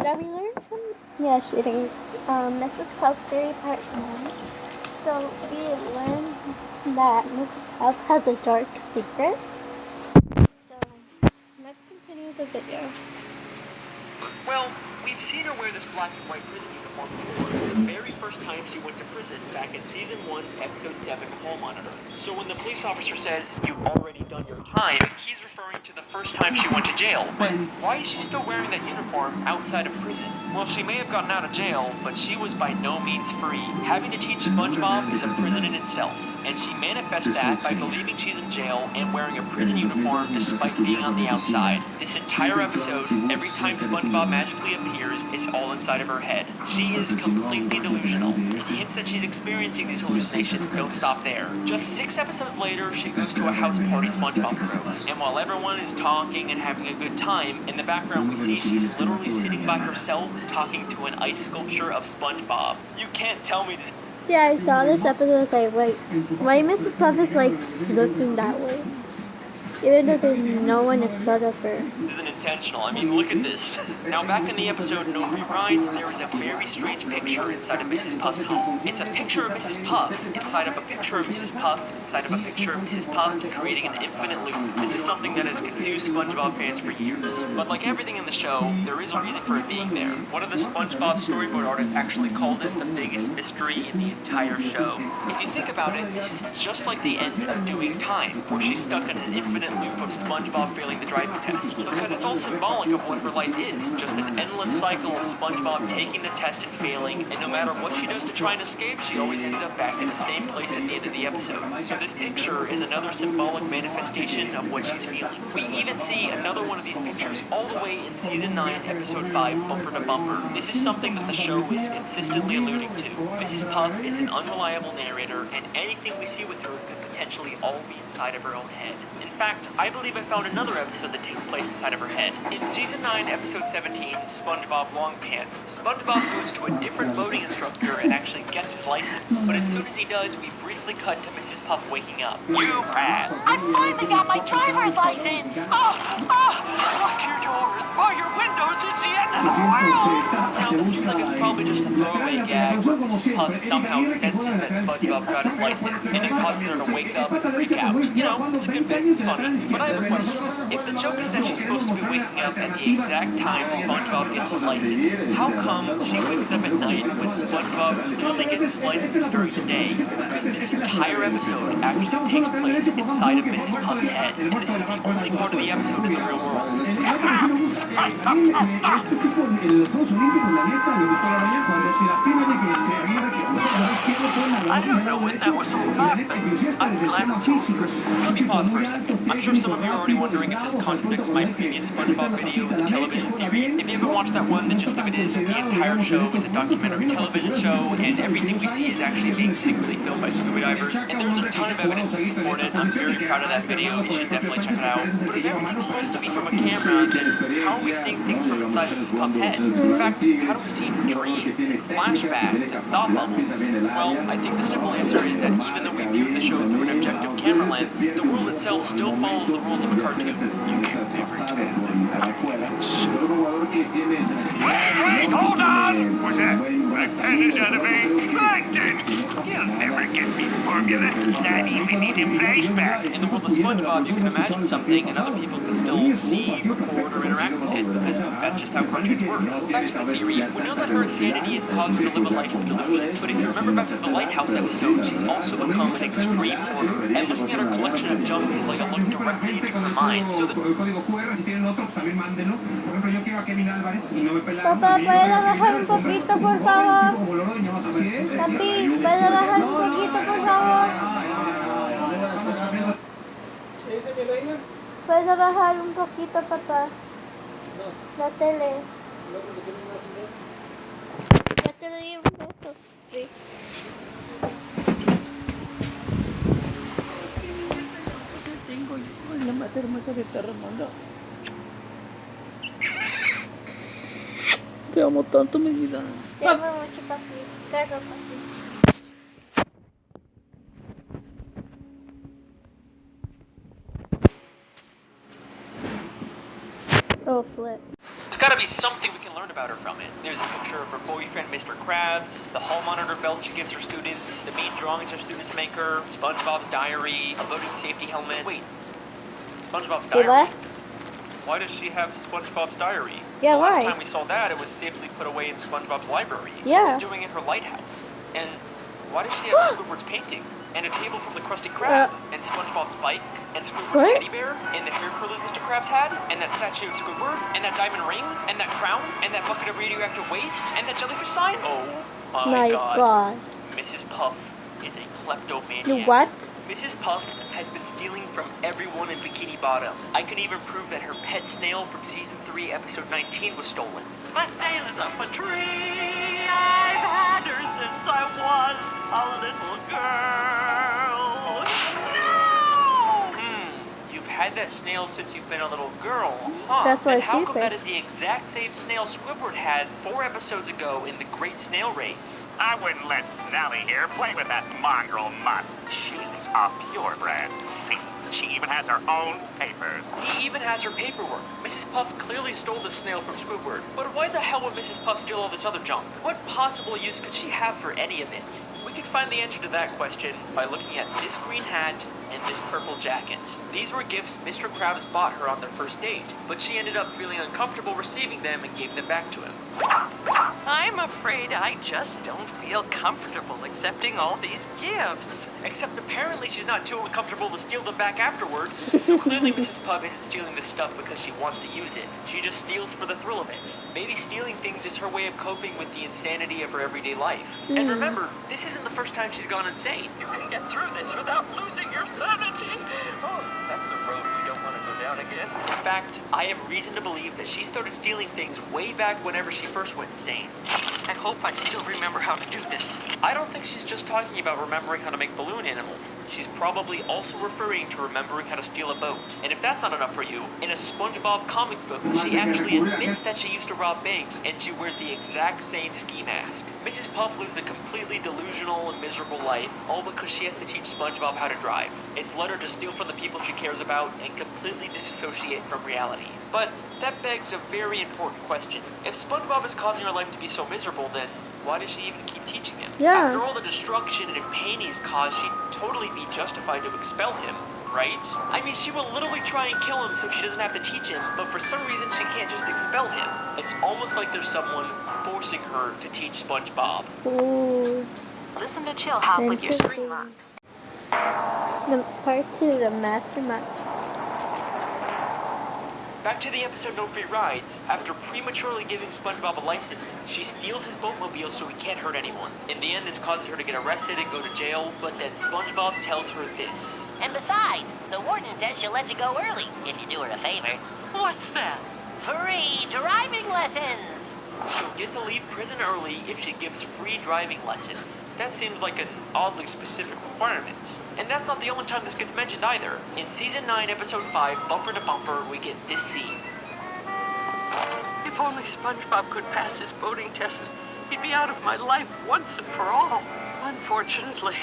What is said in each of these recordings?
that we learned from yesterday's Mrs. Puff Theory Part 1. So we learned that Mrs. Puff has a dark secret. So let's continue the video. Well, we've seen her wear this black and white prison uniform before, the very first time she went to prison back in Season 1, Episode 7, Hall Monitor. So when the police officer says, "You've already done your time," he's referring to the first time she went to jail. But why is she still wearing that uniform outside of prison? Well, she may have gotten out of jail, but she was by no means free. Having to teach SpongeBob is a prison in itself, and she manifests that by believing she's in jail and wearing a prison uniform despite being on the outside. This entire episode, every time SpongeBob magically appears, is all inside of her head. She is completely delusional, and the hints that she's experiencing these hallucinations don't stop there. Just 6 episodes later, she goes to a house party SpongeBob throws, and while everyone is talking and having a good time, in the background we see she's literally sitting by herself talking to an ice sculpture of SpongeBob. You can't tell me this. Yeah, I saw this episode and was like, wait, why Mrs. Puff is like looking that way? Even though there's no one in front of her. This isn't intentional. I mean, look at this. Now, back in the episode No Free Rides, there is a very strange picture inside of Mrs. Puff's home. It's a picture of Mrs. Puff inside of a picture of Mrs. Puff inside of a picture of Mrs. Puff, creating an infinite loop. This is something that has confused SpongeBob fans for years. But like everything in the show, there is a reason for it being there. One of the SpongeBob storyboard artists actually called it the biggest mystery in the entire show. If you think about it, this is just like the end of Doing Time, where she's stuck in an infinite loop of SpongeBob failing the driving test, because it's all symbolic of what her life is, just an endless cycle of SpongeBob taking the test and failing, and no matter what she does to try and escape, she always ends up back in the same place at the end of the episode. So this picture is another symbolic manifestation of what she's feeling. We even see another one of these pictures all the way in Season 9, Episode 5, Bumper to Bumper. This is something that the show is consistently alluding to. Mrs. Puff is an unreliable narrator, and anything we see with her could potentially all be inside of her own head. In fact, I believe I found another episode that takes place inside of her head. In Season 9, Episode 17, SpongeBob Long Pants, SpongeBob goes to a different boating instructor and actually gets his license. But as soon as he does, we briefly cut to Mrs. Puff waking up. You pass. I finally got my driver's license! Lock your doors, bar your windows, it's the end of the world! Now, this seems like it's probably just a throwaway gag where Mrs. Puff somehow senses that SpongeBob got his license, and it causes her to wake up and freak out. You know, it's a good bit, it's funny. But I have a question. If the joke is that she's supposed to be waking up at the exact time SpongeBob gets his license, how come she wakes up at night when SpongeBob clearly gets his license during the day? Because this entire episode actually takes place inside of Mrs. Puff's head, and this is the only part of the episode in the real world. I don't know what that was all about, but I'm glad it's over. Let me pause for a second. I'm sure some of you are already wondering if this contradicts my previous SpongeBob video with the television theory. If you haven't watched that one, the gist of it is the entire show is a documentary television show, and everything we see is actually being secretly filmed by scuba divers, and there's a ton of evidence to support it. I'm very proud of that video. You should definitely check it out. But if everything's supposed to be from a camera, then how are we seeing things from inside Mrs. Puff's head? In fact, how do we see dreams and flashbacks and thought bubbles? Well, I think the simple answer is that even though we view the show through an objective camera lens, the world itself still follows the rules of a cartoon. You can never tell when evidence. Wait, hold on! What's that? My pen is out of ink. Plankton! You'll never get me formula, not even in a flashback. In the world of SpongeBob, you can imagine something and other people can still see, record, or interact with it, because that's just how cartoons work. Back to the theory, we know that her insanity has caused her to live a life of delusion, but if you remember back to the Lighthouse episode, she's also become an extreme hoarder, and looking at her collection of junk is like a look directly into her mind. So the Papá, ¿puedes bajar un poquito, por favor? Papi, ¿puedes bajar un poquito, por favor? ¿Puedes bajar un poquito, papá? La tele. Ya te doy un beso. Sí. Tengo yo, la más hermosa de este mundo. Te amo tanto, mi vida. Te amo mucho, papi. Claro, papi. Oh, flip. There's gotta be something we can learn about her from it. There's a picture of her boyfriend, Mr. Krabs, the hall monitor belt she gives her students, the mean drawings her students make her, SpongeBob's diary, a boating safety helmet. Wait, SpongeBob's Wait, diary? what? Why does she have SpongeBob's diary? Yeah, the last why? time we saw that, it was safely put away in SpongeBob's library. Yeah. What's it doing in her lighthouse? And why does she have Squidward's painting? And a table from the Krusty Krab? And SpongeBob's bike? And Squidward's What? teddy bear? And the hair curlers Mr. Krabs had? And that statue of Squidward? And that diamond ring? And that crown? And that bucket of radioactive waste? And that jellyfish sign? Oh my god. Mrs. Puff is a kleptomaniac. What? Mrs. Puff has been stealing from everyone in Bikini Bottom. I can even prove that her pet snail from season 3, episode 19 was stolen. My snail is up a tree. I've had her since I was a little girl. No! You've had that snail since you've been a little girl, huh? That's what and how she come said. that is the exact same snail Squidward had 4 episodes ago in the Great Snail Race? I wouldn't let Snelly here play with that mongrel mutt. She's a purebred. See, she even has her own papers. He even has her paperwork. Mrs. Puff clearly stole the snail from Squidward. But why the hell would Mrs. Puff steal all this other junk? What possible use could she have for any of it? We could find the answer to that question by looking at this green hat and this purple jacket. These were gifts Mr. Krabs bought her on their first date, but she ended up feeling uncomfortable receiving them and gave them back to him. I'm afraid I just don't feel comfortable accepting all these gifts. Except apparently she's not too uncomfortable to steal them back afterwards. So clearly Mrs. Puff isn't stealing this stuff because she wants to use it. She just steals for the thrill of it. Maybe stealing things is her way of coping with the insanity of her everyday life. And remember, this isn't the first time she's gone insane. You can get through this without losing your sanity. Oh, that's a road we don't want to go down again. In fact, I have reason to believe that she started stealing things way back whenever she first went insane. I hope I still remember how to do this. I don't think she's just talking about remembering how to make balloon animals. She's probably also referring to remembering how to steal a boat. And if that's not enough for you, in a SpongeBob comic book, she actually admits that she used to rob banks and she wears the exact same ski mask. Mrs. Puff lives a completely delusional and miserable life, all because she has to teach SpongeBob how to drive. It's led her to steal from the people she cares about and completely disassociate from reality. But that begs a very important question. If SpongeBob is causing her life to be so miserable, then why does she even keep teaching him? Yeah. After all the destruction and pain he's caused, she'd totally be justified to expel him, right? I mean, she will literally try and kill him so she doesn't have to teach him, but for some reason she can't just expel him. It's almost like there's someone forcing her to teach SpongeBob. Ooh. Listen to Chill Hop with your screen locked. The part 2, the mastermind. Back to the episode No Free Rides. After prematurely giving SpongeBob a license, she steals his boatmobile so he can't hurt anyone. In the end, this causes her to get arrested and go to jail, but then SpongeBob tells her this. And besides, the warden says she'll let you go early if you do her a favor. What's that? Free driving lessons! She'll get to leave prison early if she gives free driving lessons. That seems like an oddly specific requirement. And that's not the only time this gets mentioned either. In Season 9, Episode 5, Bumper to Bumper, we get this scene. If only SpongeBob could pass his boating test, he'd be out of my life once and for all. Unfortunately,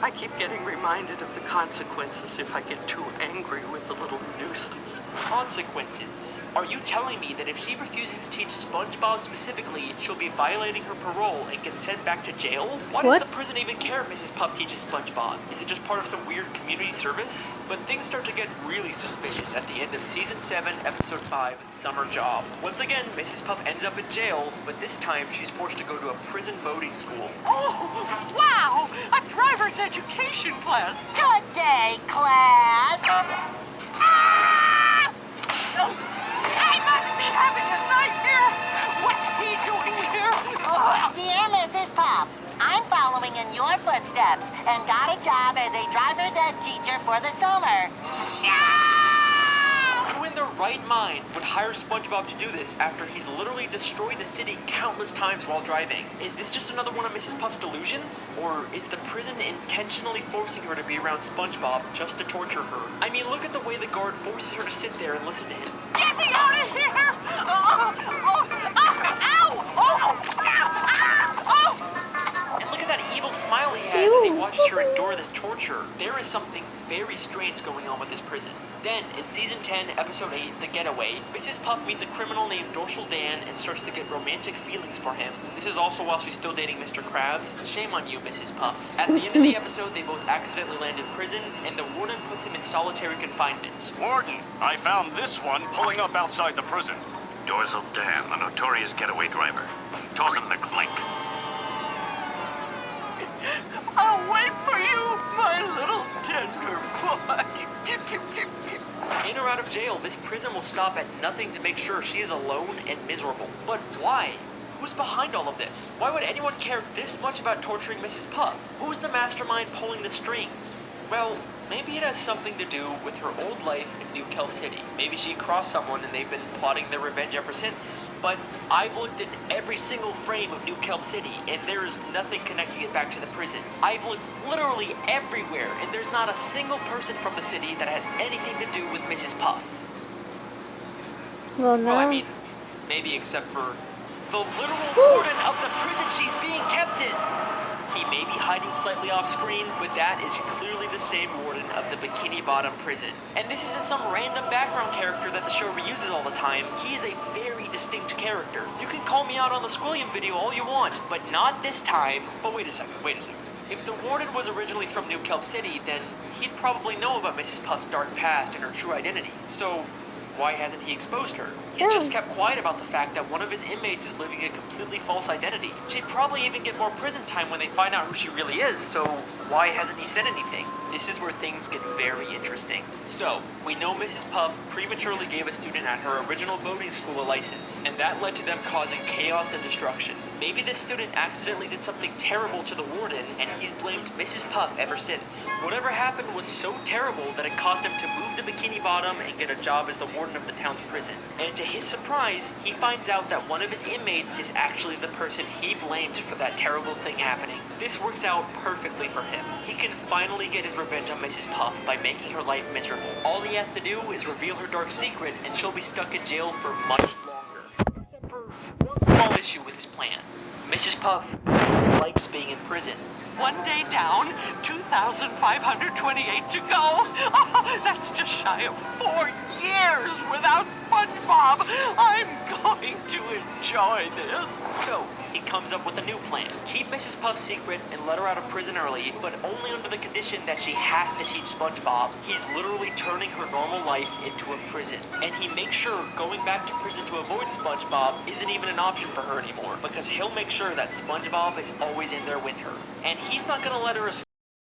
I keep getting reminded of the consequences if I get too angry with the little nuisance. Consequences. Are you telling me that if she refuses to teach SpongeBob specifically, she'll be violating her parole and get sent back to jail? Why does What? the prison even care if Mrs. Puff teaches SpongeBob? Is it just part of some weird community service? But things start to get really suspicious at the end of Season 7, Episode 5, Summer Job. Once again, Mrs. Puff ends up in jail, but this time she's forced to go to a prison boating school. Oh, wow! A driver's education class! Good day, class! Ah! I must be having a nightmare! What's he doing here? Oh, Dear Mrs. Puff, I'm following in your footsteps and got a job as a driver's ed teacher for the summer. Who in their right mind would hire SpongeBob to do this after he's literally destroyed the city countless times while driving? Is this just another one of Mrs. Puff's delusions? Or is the prison intentionally forcing her to be around SpongeBob just to torture her? I mean, look at the way the guard forces her to sit there and listen to him. get me out of here! Ow! Oh! And look at that evil smile he has as he watches watches her endure this torture, there is something very strange going on with this prison. Then, in Season 10, Episode 8, The Getaway, Mrs. Puff meets a criminal named Dorsal Dan and starts to get romantic feelings for him. This is also while she's still dating Mr. Krabs. Shame on you, Mrs. Puff. At the end of the episode, they both accidentally land in prison, and the warden puts him in solitary confinement. Warden, I found this one pulling up outside the prison. Dorsal Dan, a notorious getaway driver. Toss him the clink. I'll wait for you, my little tender boy. In or out of jail, this prison will stop at nothing to make sure she is alone and miserable. But why? Who's behind all of this? Why would anyone care this much about torturing Mrs. Puff? Who's the mastermind pulling the strings? Well, maybe it has something to do with her old life in New Kelp City. Maybe she crossed someone and they've been plotting their revenge ever since. But I've looked in every single frame of New Kelp City, and there is nothing connecting it back to the prison. I've looked literally everywhere, and there's not a single person from the city that has anything to do with Mrs. Puff. Well, no. Well, I mean, maybe except for the literal warden of the prison she's being kept in. He may be hiding slightly off screen, but that is clearly the same warden of the Bikini Bottom prison. And this isn't some random background character that the show reuses all the time. He is a very distinct character. You can call me out on the Squilliam video all you want, but not this time. But wait a second. If the warden was originally from New Kelp City, then he'd probably know about Mrs. Puff's dark past and her true identity. So why hasn't he exposed her? He's just kept quiet about the fact that one of his inmates is living a completely false identity. She'd probably even get more prison time when they find out who she really is, so why hasn't he said anything? This is where things get very interesting. So, we know Mrs. Puff prematurely gave a student at her original boating school a license, and that led to them causing chaos and destruction. Maybe this student accidentally did something terrible to the warden, and he's blamed Mrs. Puff ever since. Whatever happened was so terrible that it caused him to move to Bikini Bottom and get a job as the warden of the town's prison. And to his surprise, he finds out that one of his inmates is actually the person he blamed for that terrible thing happening. This works out perfectly for him. He can finally get his revenge on Mrs. Puff by making her life miserable. All he has to do is reveal her dark secret, and she'll be stuck in jail for much longer. Except for one small issue with his plan. Mrs. Puff likes being in prison. One day down, 2,528 to go. That's just shy of 4 years without SpongeBob. I'm going to enjoy this. So, he comes up with a new plan. Keep Mrs. Puff secret and let her out of prison early, but only under the condition that she has to teach SpongeBob. He's literally turning her normal life into a prison. And he makes sure going back to prison to avoid SpongeBob isn't even an option for her anymore, because he'll make sure that SpongeBob is always in there with her. And he's not gonna let her escape